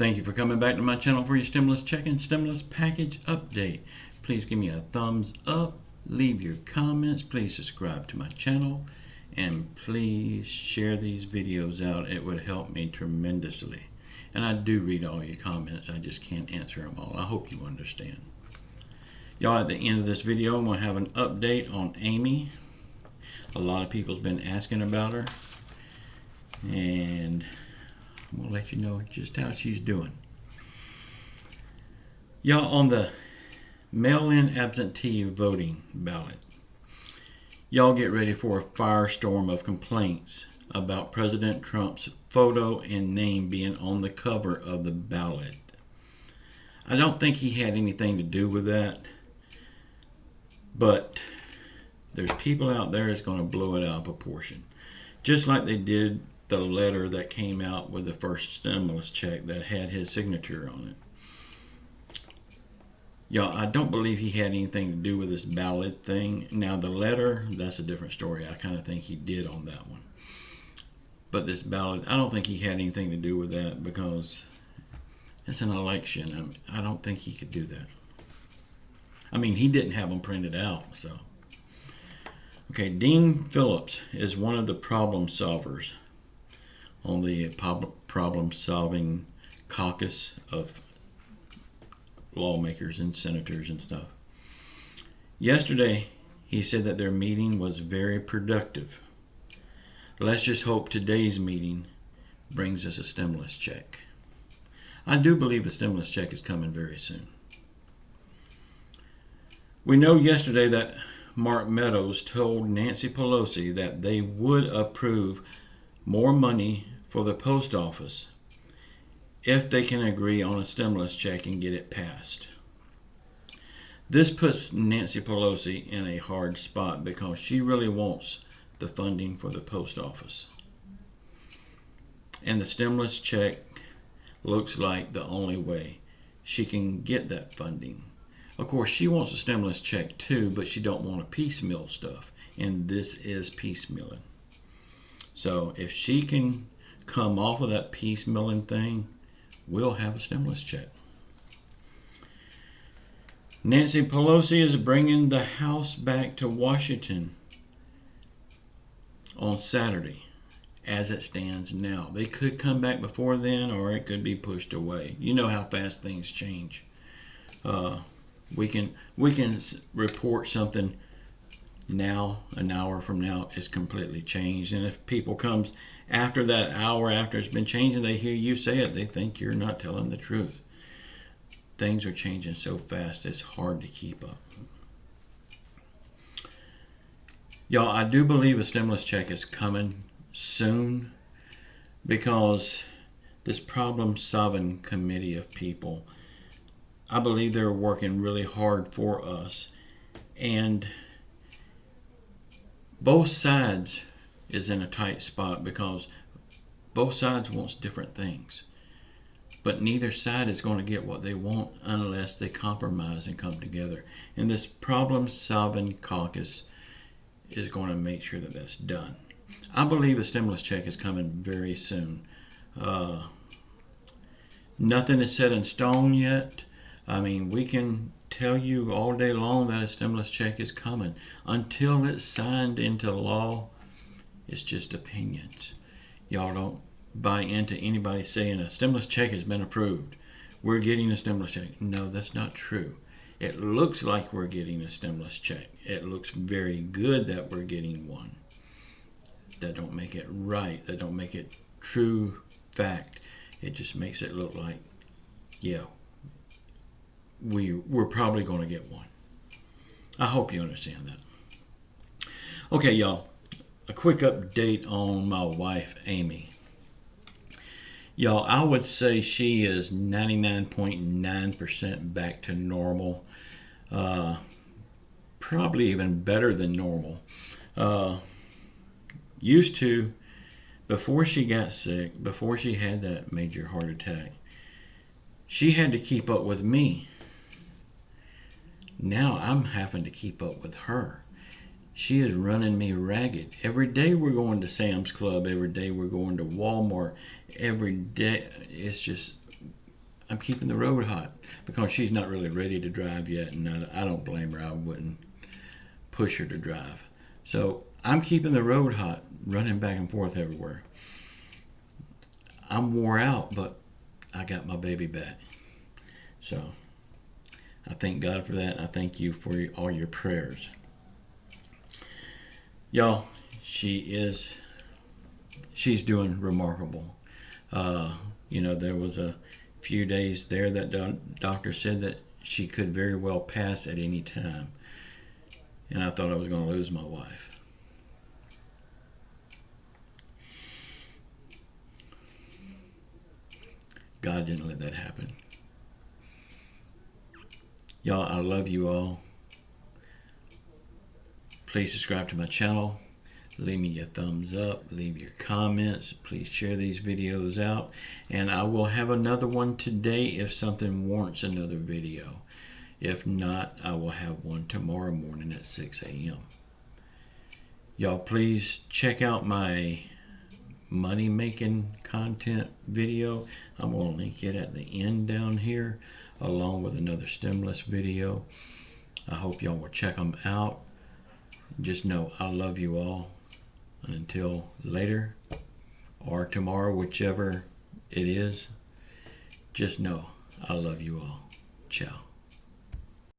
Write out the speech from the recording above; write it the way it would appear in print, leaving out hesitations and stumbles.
Thank you for coming back to my channel for your stimulus check and stimulus package update. Please give me a thumbs up, leave your comments, please subscribe to my channel, and please share these videos out. It would help me tremendously. And I do read all your comments, I just can't answer them all. I hope you understand. Y'all, at the end of this video, I'm going to have an update on Amy. A lot of people's been asking about her, and I'm going to let you know just how she's doing. Y'all, on the mail-in absentee voting ballot, y'all get ready for a firestorm of complaints about President Trump's photo and name being on the cover of the ballot. I don't think he had anything to do with that, but there's people out there that's going to blow it out of proportion. Just like they did the letter that came out with the first stimulus check that had his signature on it. Y'all, I don't believe he had anything to do with this ballot thing. Now the letter, that's a different story. I kind of think he did on that one. But this ballot, I don't think he had anything to do with that because it's an election. I don't think he could do that. I mean, he didn't have them printed out, so. Okay, Dean Phillips is one of the problem solvers on the problem-solving caucus of lawmakers and senators and stuff. Yesterday, he said that their meeting was very productive. Let's just hope today's meeting brings us a stimulus check. I do believe a stimulus check is coming very soon. We know yesterday that Mark Meadows told Nancy Pelosi that they would approve more money for the post office if they can agree on a stimulus check and get it passed. This puts Nancy Pelosi in a hard spot because she really wants the funding for the post office. And the stimulus check looks like the only way she can get that funding. Of course, she wants a stimulus check too, but she don't want to piecemeal stuff. And this is piecemealing. So if she can come off of that piecemealing thing, we'll have a stimulus check. Nancy Pelosi is bringing the House back to Washington on Saturday as it stands now. They could come back before then, or it could be pushed away. You know how fast things change. We can report something now, an hour from now, is completely changed. And if people comes after that hour after it's been changed and they hear you say it, they think you're not telling the truth. Things are changing so fast, it's hard to keep up. Y'all, I do believe a stimulus check is coming soon because this problem-solving committee of people, I believe they're working really hard for us. And both sides is in a tight spot because both sides wants different things. But neither side is going to get what they want unless they compromise and come together. And this problem-solving caucus is going to make sure that that's done. I believe a stimulus check is coming very soon. Nothing is set in stone yet. I mean, we can tell you all day long that a stimulus check is coming. Until it's signed into law, it's just opinions. Y'all don't buy into anybody saying a stimulus check has been approved. We're getting a stimulus check. No, that's not true. It looks like we're getting a stimulus check. It looks very good that we're getting one. That don't make it right. That don't make it true fact. It just makes it look like, yeah, we're probably going to get one. I hope you understand that. Okay, y'all, a quick update on my wife, Amy. Y'all, I would say she is 99.9% back to normal. Probably even better than normal. Used to, before she got sick, before she had that major heart attack, she had to keep up with me. Now I'm having to keep up with her. She is running me ragged. Every day we're going to Sam's Club. Every day we're going to Walmart. Every day it's just I'm keeping the road hot because she's not really ready to drive yet, and I don't blame her. I wouldn't push her to drive. So I'm keeping the road hot, running back and forth everywhere. I'm wore out, but I got my baby back. So I thank God for that. I thank you for all your prayers. Y'all, she's doing remarkable. There was a few days there that doctor said that she could very well pass at any time. And I thought I was going to lose my wife. God didn't let that happen. Y'all, I love you all. Please subscribe to my channel. Leave me your thumbs up. Leave your comments. Please share these videos out. And I will have another one today if something warrants another video. If not, I will have one tomorrow morning at 6 a.m. Y'all, please check out my money-making content video. I'm going to link it at the end down here, along with another stimulus video. I hope y'all will check them out. Just know I love you all. And until later or tomorrow, whichever it is, just know I love you all. Ciao.